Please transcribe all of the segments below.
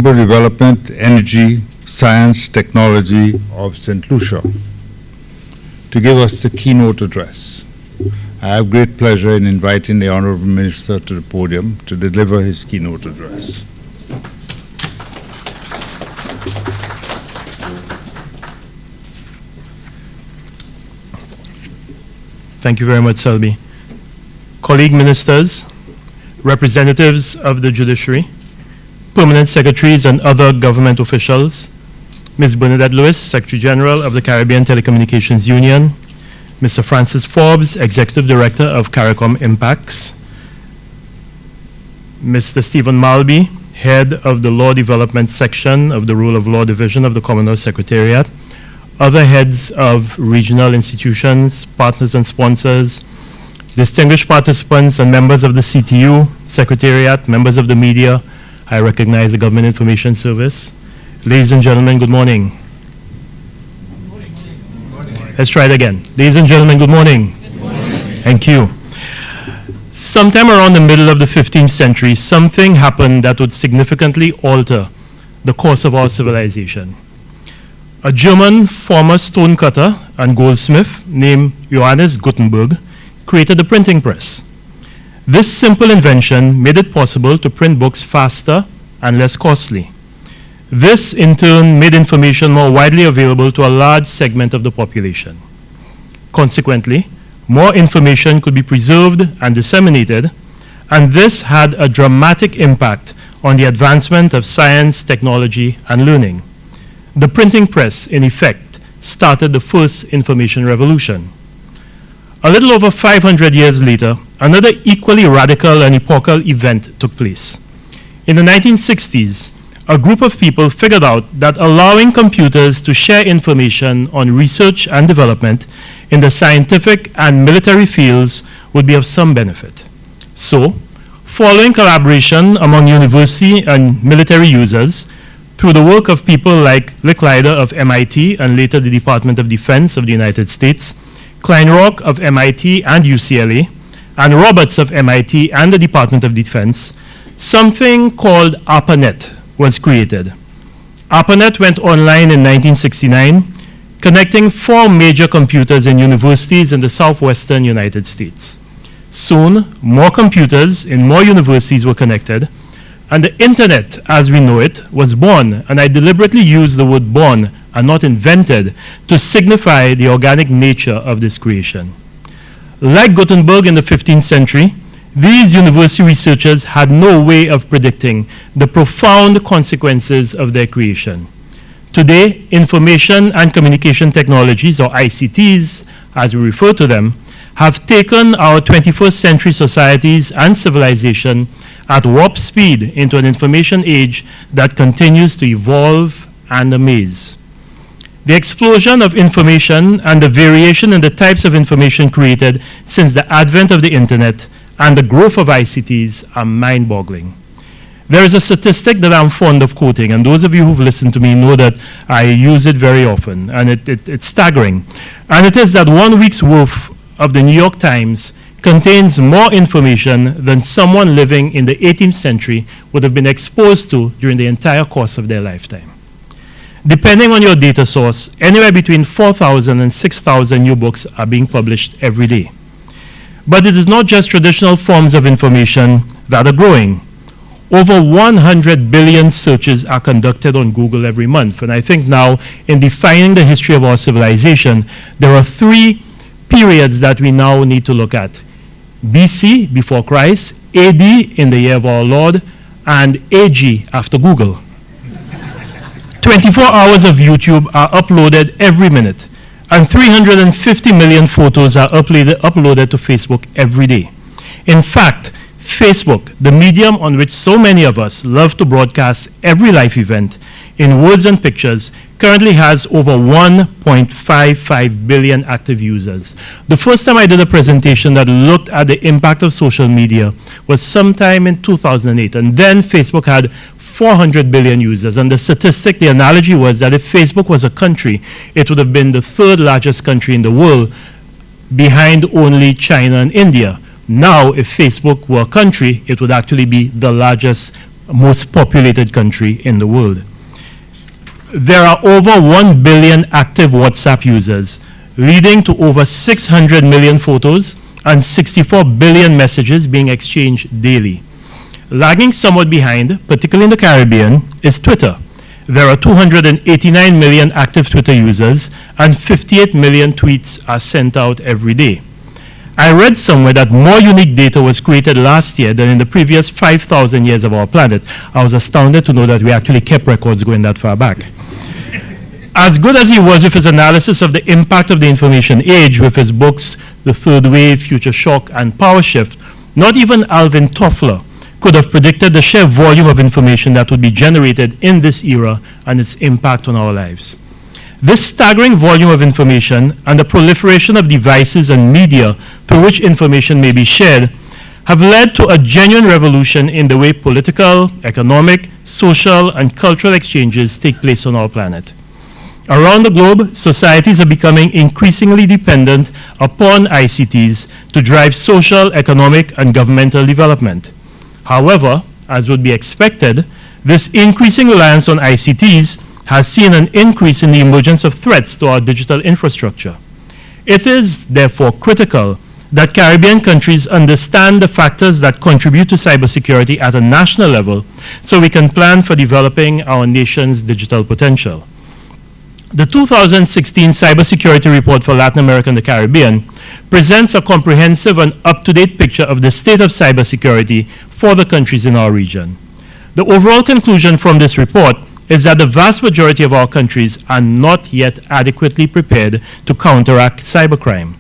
Sustainable Development, Energy, Science, Technology of St. Lucia to give us the keynote address. I have great pleasure in inviting the Honorable Minister to the podium to deliver his keynote address. Thank you very much, Selby. Colleague ministers, representatives of the judiciary, permanent secretaries and other government officials, Ms. Bernadette Lewis, Secretary General of the Caribbean Telecommunications Union, Mr. Francis Forbes, Executive Director of CARICOM Impacts, Mr. Stephen Malby, Head of the Law Development Section of the Rule of Law Division of the Commonwealth Secretariat, other heads of regional institutions, partners and sponsors, distinguished participants and members of the CTU, Secretariat, members of the media. I recognize the Government Information Service. Ladies and gentlemen, good morning. Good morning. Good morning. Let's try it again. Ladies and gentlemen, good morning. Good morning. Thank you. Sometime around the middle of the 15th century, something happened that would significantly alter the course of our civilization. A German former stonecutter and goldsmith named Johannes Gutenberg created the printing press. This simple invention made it possible to print books faster and less costly. This, in turn, made information more widely available to a large segment of the population. Consequently, more information could be preserved and disseminated, and this had a dramatic impact on the advancement of science, technology, and learning. The printing press, in effect, started the first information revolution. A little over 500 years later, another equally radical and epochal event took place. In the 1960s, a group of people figured out that allowing computers to share information on research and development in the scientific and military fields would be of some benefit. So, following collaboration among university and military users, through the work of people like Licklider of MIT and later the Department of Defense of the United States, Kleinrock of MIT and UCLA, and Roberts of MIT and the Department of Defense, something called ARPANET was created. ARPANET went online in 1969, connecting 4 major computers in universities in the southwestern United States. Soon, more computers in more universities were connected, and the internet, as we know it, was born, and I deliberately use the word born and not invented to signify the organic nature of this creation. Like Gutenberg in the 15th century, these university researchers had no way of predicting the profound consequences of their creation. Today, information and communication technologies, or ICTs, as we refer to them, have taken our 21st century societies and civilization at warp speed into an information age that continues to evolve and amaze. The explosion of information and the variation in the types of information created since the advent of the internet and the growth of ICTs are mind-boggling. There is a statistic that I'm fond of quoting, and those of you who've listened to me know that I use it very often, and it's staggering. And it is that 1 week's worth of the New York Times contains more information than someone living in the 18th century would have been exposed to during the entire course of their lifetime. Depending on your data source, anywhere between 4,000 and 6,000 new books are being published every day. But it is not just traditional forms of information that are growing. Over 100 billion searches are conducted on Google every month. And I think now, in defining the history of our civilization, there are 3 periods that we now need to look at. BC, before Christ, AD, in the year of our Lord, and AG, after Google. 24 hours of YouTube are uploaded every minute, and 350 million photos are uploaded to Facebook every day. In fact, Facebook, the medium on which so many of us love to broadcast every life event in words and pictures, currently has over 1.55 billion active users. The first time I did a presentation that looked at the impact of social media was sometime in 2008, and then Facebook had 400 billion users, and the statistic, the analogy was that if Facebook was a country, it would have been the 3rd largest country in the world, behind only China and India. Now, if Facebook were a country, it would actually be the largest most populated country in the world. There are over 1 billion active WhatsApp users, leading to over 600 million photos and 64 billion messages being exchanged daily. Lagging somewhat behind, particularly in the Caribbean, is Twitter. There are 289 million active Twitter users, and 58 million tweets are sent out every day. I read somewhere that more unique data was created last year than in the previous 5,000 years of our planet. I was astounded to know that we actually kept records going that far back. As good as he was with his analysis of the impact of the information age with his books, The Third Wave, Future Shock, and Power Shift, not even Alvin Toffler could have predicted the sheer volume of information that would be generated in this era and its impact on our lives. This staggering volume of information and the proliferation of devices and media through which information may be shared have led to a genuine revolution in the way political, economic, social, and cultural exchanges take place on our planet. Around the globe, societies are becoming increasingly dependent upon ICTs to drive social, economic, and governmental development. However, as would be expected, this increasing reliance on ICTs has seen an increase in the emergence of threats to our digital infrastructure. It is, therefore, critical that Caribbean countries understand the factors that contribute to cybersecurity at a national level so we can plan for developing our nation's digital potential. The 2016 Cybersecurity Report for Latin America and the Caribbean presents a comprehensive and up-to-date picture of the state of cybersecurity for the countries in our region. The overall conclusion from this report is that the vast majority of our countries are not yet adequately prepared to counteract cybercrime.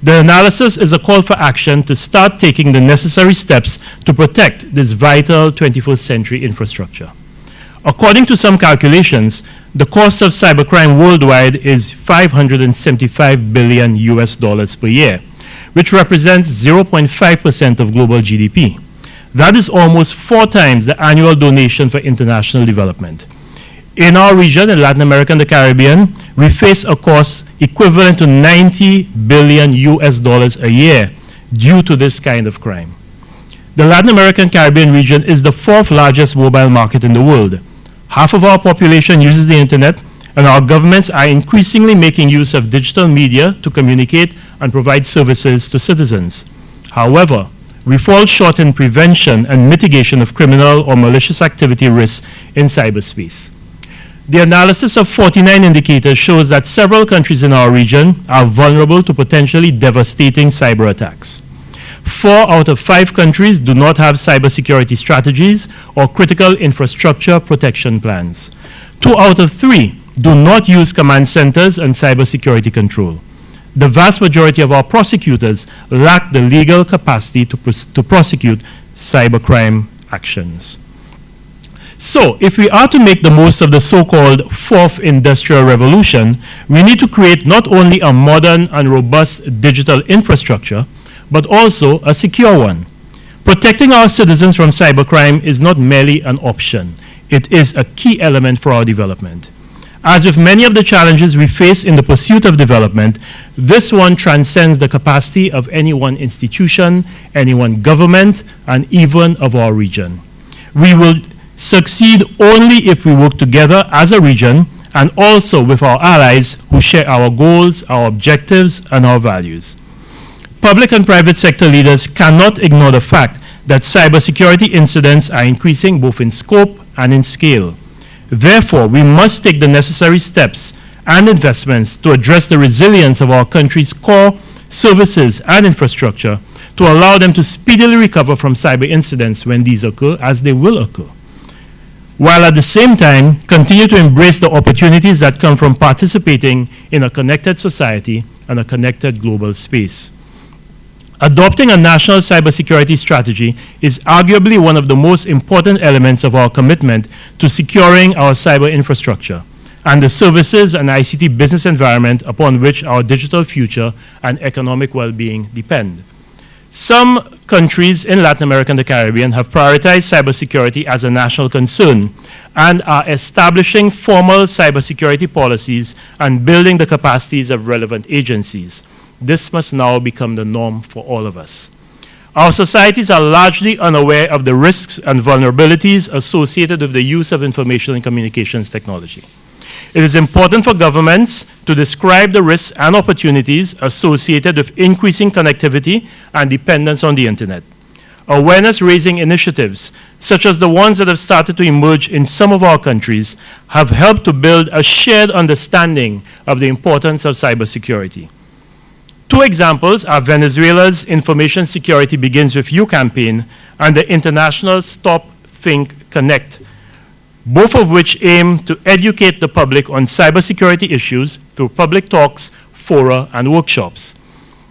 The analysis is a call for action to start taking the necessary steps to protect this vital 21st century infrastructure. According to some calculations, the cost of cybercrime worldwide is $575 billion per year, which represents 0.5% of global GDP. That is almost 4 times the annual donation for international development. In our region, in Latin America and the Caribbean, we face a cost equivalent to $90 billion a year due to this kind of crime. The Latin American Caribbean region is the 4th largest mobile market in the world. Half of our population uses the internet, and our governments are increasingly making use of digital media to communicate and provide services to citizens. However, we fall short in prevention and mitigation of criminal or malicious activity risks in cyberspace. The analysis of 49 indicators shows that several countries in our region are vulnerable to potentially devastating cyber attacks. 4 out of 5 countries do not have cybersecurity strategies or critical infrastructure protection plans. 2 out of 3 do not use command centers and cybersecurity control. The vast majority of our prosecutors lack the legal capacity to prosecute cybercrime actions. So, if we are to make the most of the so-called 4th industrial revolution, we need to create not only a modern and robust digital infrastructure, but also a secure one. Protecting our citizens from cybercrime is not merely an option. It is a key element for our development. As with many of the challenges we face in the pursuit of development, this one transcends the capacity of any one institution, any one government, and even of our region. We will succeed only if we work together as a region and also with our allies who share our goals, our objectives, and our values. Public and private sector leaders cannot ignore the fact that cybersecurity incidents are increasing both in scope and in scale. Therefore, we must take the necessary steps and investments to address the resilience of our country's core services and infrastructure to allow them to speedily recover from cyber incidents when these occur, as they will occur, while at the same time continue to embrace the opportunities that come from participating in a connected society and a connected global space. Adopting a national cybersecurity strategy is arguably one of the most important elements of our commitment to securing our cyber infrastructure and the services and ICT business environment upon which our digital future and economic well-being depend. Some countries in Latin America and the Caribbean have prioritized cybersecurity as a national concern and are establishing formal cybersecurity policies and building the capacities of relevant agencies. This must now become the norm for all of us. Our societies are largely unaware of the risks and vulnerabilities associated with the use of information and communications technology. It is important for governments to describe the risks and opportunities associated with increasing connectivity and dependence on the internet. Awareness-raising initiatives, such as the ones that have started to emerge in some of our countries, have helped to build a shared understanding of the importance of cybersecurity. Two examples are Venezuela's Information Security Begins With You campaign and the international Stop, Think, Connect, both of which aim to educate the public on cybersecurity issues through public talks, fora, and workshops.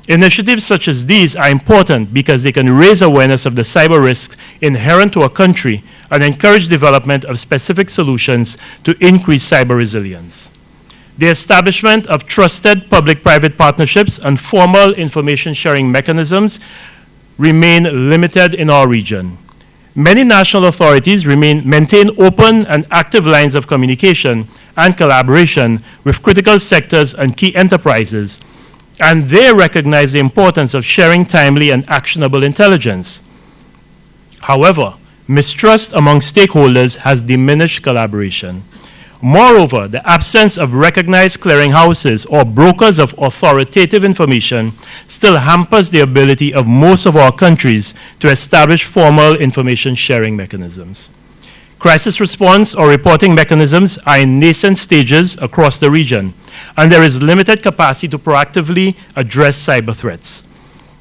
Initiatives such as these are important because they can raise awareness of the cyber risks inherent to a country and encourage development of specific solutions to increase cyber resilience. The establishment of trusted public-private partnerships and formal information sharing mechanisms remain limited in our region. Many national authorities maintain open and active lines of communication and collaboration with critical sectors and key enterprises, and they recognize the importance of sharing timely and actionable intelligence. However, mistrust among stakeholders has diminished collaboration. Moreover, the absence of recognized clearinghouses or brokers of authoritative information still hampers the ability of most of our countries to establish formal information sharing mechanisms. Crisis response or reporting mechanisms are in nascent stages across the region, and there is limited capacity to proactively address cyber threats.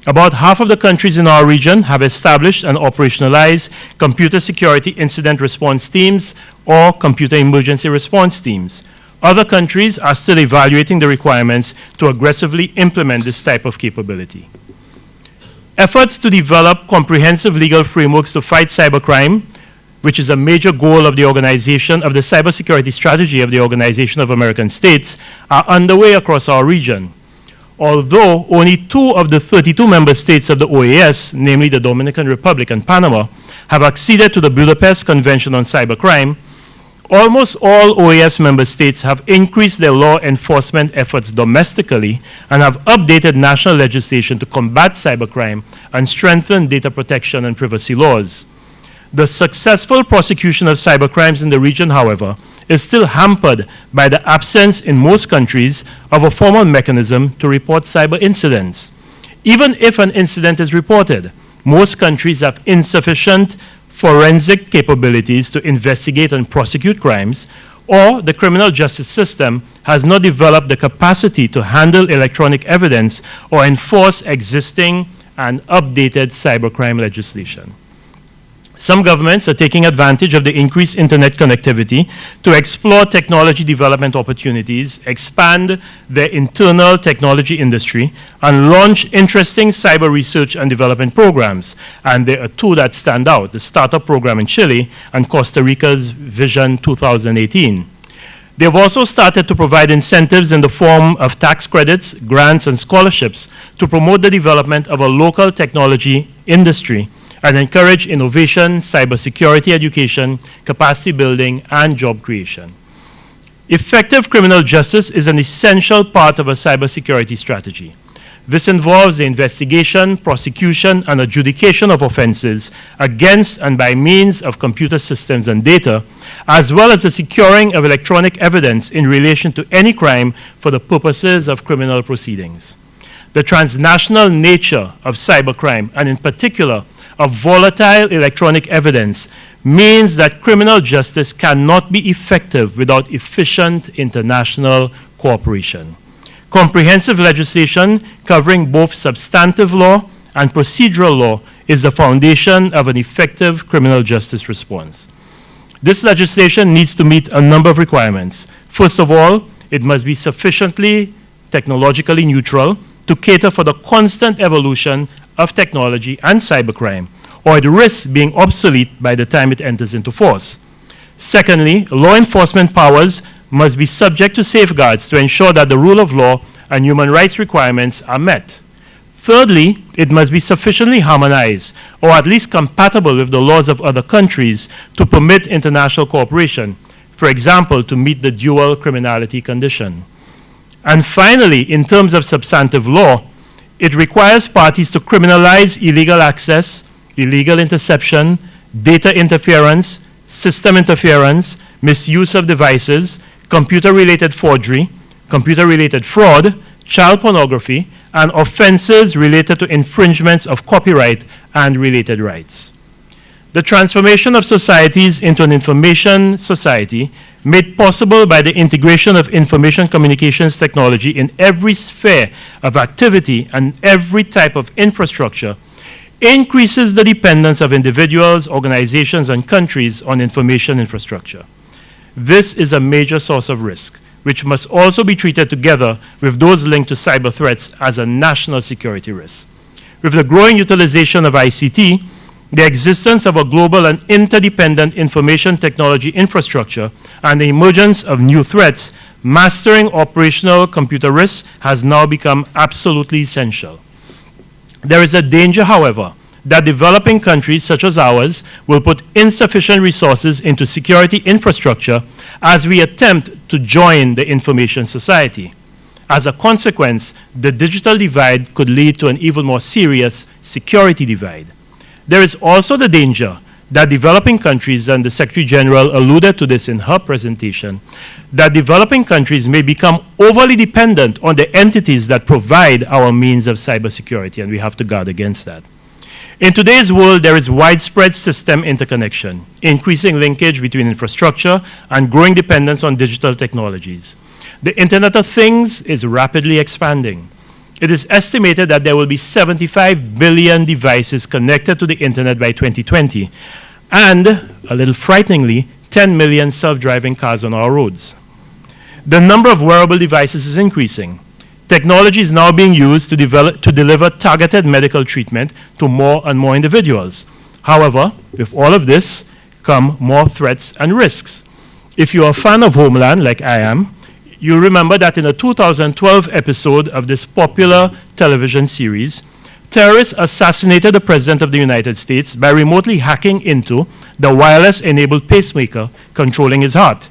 About half of the countries in our region have established and operationalized computer security incident response teams or computer emergency response teams. Other countries are still evaluating the requirements to aggressively implement this type of capability. Efforts to develop comprehensive legal frameworks to fight cybercrime, which is a major goal of the organization, of the cybersecurity strategy of the Organization of American States, are underway across our region. Although only 2 of the 32 member states of the OAS, namely the Dominican Republic and Panama, have acceded to the Budapest Convention on Cybercrime, almost all OAS member states have increased their law enforcement efforts domestically and have updated national legislation to combat cybercrime and strengthen data protection and privacy laws. The successful prosecution of cybercrimes in the region, however, is still hampered by the absence in most countries of a formal mechanism to report cyber incidents. Even if an incident is reported, most countries have insufficient forensic capabilities to investigate and prosecute crimes, or the criminal justice system has not developed the capacity to handle electronic evidence or enforce existing and updated cybercrime legislation. Some governments are taking advantage of the increased internet connectivity to explore technology development opportunities, expand their internal technology industry, and launch interesting cyber research and development programs. And there are 2 that stand out, the Startup Program in Chile and Costa Rica's Vision 2018. They have also started to provide incentives in the form of tax credits, grants, and scholarships to promote the development of a local technology industry and encourage innovation, cybersecurity education, capacity building, and job creation. Effective criminal justice is an essential part of a cybersecurity strategy. This involves the investigation, prosecution, and adjudication of offenses against and by means of computer systems and data, as well as the securing of electronic evidence in relation to any crime for the purposes of criminal proceedings. The transnational nature of cybercrime, and in particular, of volatile electronic evidence, means that criminal justice cannot be effective without efficient international cooperation. Comprehensive legislation covering both substantive law and procedural law is the foundation of an effective criminal justice response. This legislation needs to meet a number of requirements. First of all, it must be sufficiently technologically neutral to cater for the constant evolution of technology and cybercrime, or it risks being obsolete by the time it enters into force. Secondly, law enforcement powers must be subject to safeguards to ensure that the rule of law and human rights requirements are met. Thirdly, it must be sufficiently harmonized, or at least compatible with the laws of other countries to permit international cooperation, for example, to meet the dual criminality condition. And finally, in terms of substantive law, It requires parties to criminalize illegal access, illegal interception, data interference, system interference, misuse of devices, computer-related forgery, computer-related fraud, child pornography, and offenses related to infringements of copyright and related rights. The transformation of societies into an information society, made possible by the integration of information communications technology in every sphere of activity and every type of infrastructure, increases the dependence of individuals, organizations, and countries on information infrastructure. This is a major source of risk, which must also be treated together with those linked to cyber threats as a national security risk. With the growing utilization of ICT, the existence of a global and interdependent information technology infrastructure, and the emergence of new threats, mastering operational computer risks has now become absolutely essential. There is a danger, however, that developing countries such as ours will put insufficient resources into security infrastructure as we attempt to join the information society. As a consequence, the digital divide could lead to an even more serious security divide. There is also the danger that developing countries, and the Secretary General alluded to this in her presentation, that developing countries may become overly dependent on the entities that provide our means of cybersecurity, and we have to guard against that. In today's world, there is widespread system interconnection, increasing linkage between infrastructure, and growing dependence on digital technologies. The Internet of Things is rapidly expanding. It is estimated that there will be 75 billion devices connected to the Internet by 2020, and, a little frighteningly, 10 million self-driving cars on our roads. The number of wearable devices is increasing. Technology is now being used to deliver targeted medical treatment to more and more individuals. However, with all of this come more threats and risks. If you're a fan of Homeland, like I am, you'll remember that in a 2012 episode of this popular television series, terrorists assassinated the President of the United States by remotely hacking into the wireless-enabled pacemaker controlling his heart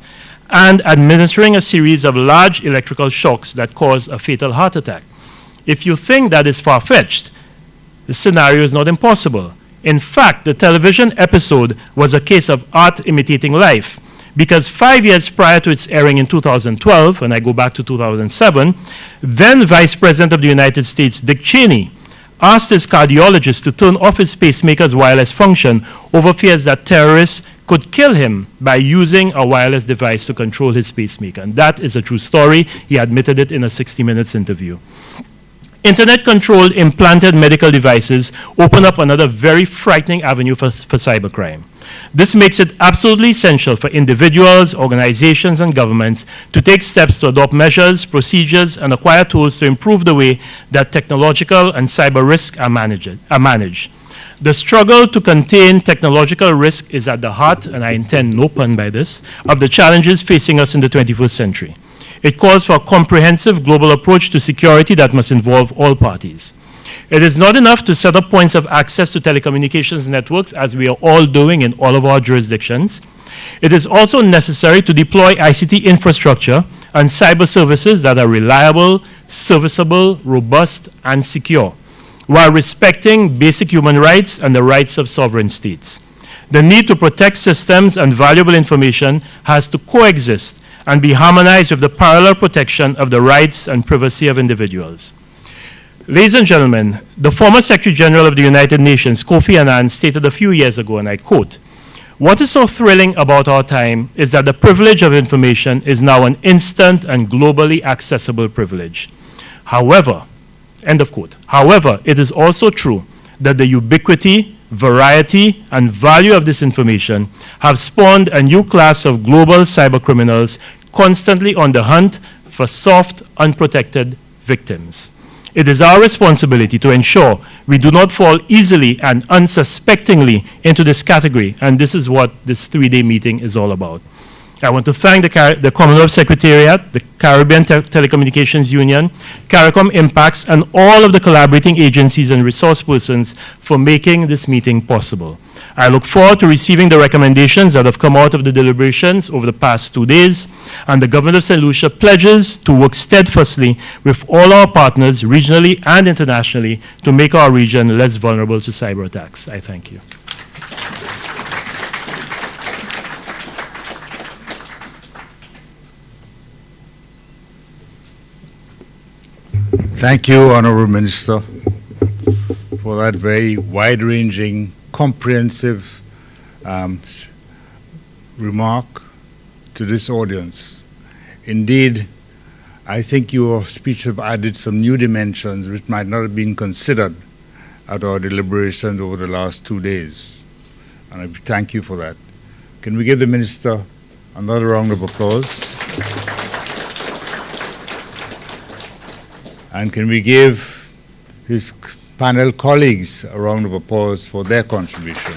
and administering a series of large electrical shocks that cause a fatal heart attack. If you think that is far-fetched, the scenario is not impossible. In fact, the television episode was a case of art imitating life, because 5 years prior to its airing in 2012, and I go back to 2007, then Vice President of the United States, Dick Cheney, asked his cardiologist to turn off his pacemaker's wireless function over fears that terrorists could kill him by using a wireless device to control his pacemaker. And that is a true story. He admitted it in a 60 Minutes interview. Internet-controlled implanted medical devices open up another very frightening avenue for cybercrime. This makes it absolutely essential for individuals, organizations, and governments to take steps to adopt measures, procedures, and acquire tools to improve the way that technological and cyber risks are managed. The struggle to contain technological risk is at the heart, and I intend no pun by this, of the challenges facing us in the 21st century. It calls for a comprehensive global approach to security that must involve all parties. It is not enough to set up points of access to telecommunications networks, as we are all doing in all of our jurisdictions. It is also necessary to deploy ICT infrastructure and cyber services that are reliable, serviceable, robust, and secure, while respecting basic human rights and the rights of sovereign states. The need to protect systems and valuable information has to coexist and be harmonized with the parallel protection of the rights and privacy of individuals. Ladies and gentlemen, the former Secretary General of the United Nations, Kofi Annan, stated a few years ago, and I quote, "What is so thrilling about our time is that the privilege of information is now an instant and globally accessible privilege. However," end of quote, "however, it is also true that the ubiquity, variety, and value of this information have spawned a new class of global cybercriminals constantly on the hunt for soft, unprotected victims. It is our responsibility to ensure we do not fall easily and unsuspectingly into this category, and this is what this three-day meeting is all about. I want to thank the Commonwealth Secretariat, the Caribbean Telecommunications Union, CARICOM Impacts, and all of the collaborating agencies and resource persons for making this meeting possible. I look forward to receiving the recommendations that have come out of the deliberations over the past 2 days, and the Government of St. Lucia pledges to work steadfastly with all our partners, regionally and internationally, to make our region less vulnerable to cyber attacks. I thank you. Thank you, Honorable Minister, for that very wide-ranging, comprehensive remark to this audience. Indeed, I think your speech have added some new dimensions which might not have been considered at our deliberations over the last 2 days. And I thank you for that. Can we give the Minister another round of applause? And can we give his panel colleagues a round of applause for their contribution?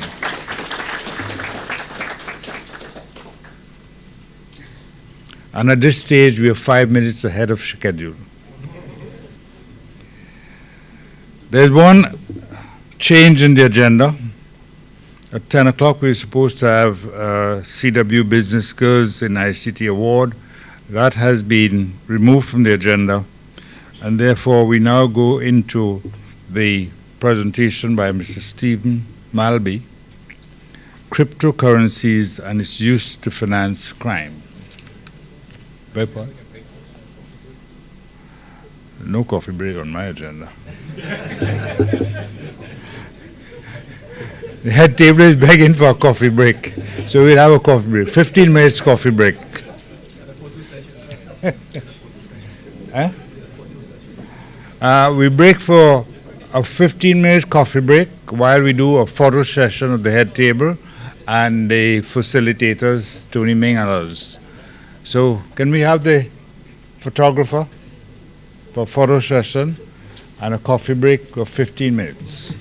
And at this stage, we are 5 minutes ahead of schedule. There's one change in the agenda. At 10 o'clock, we're supposed to have CW Business Girls in ICT Award. That has been removed from the agenda. And therefore, we now go into the presentation by Mr. Stephen Malby, Cryptocurrencies and its use to finance crime. No coffee break on my agenda. The head table is begging for a coffee break, so we'll have a coffee break. 15 minutes coffee break. Huh? We break for a 15-minute coffee break while we do a photo session of the head table and the facilitators, Tony Ming and others. So can we have the photographer for photo session and a coffee break of 15 minutes?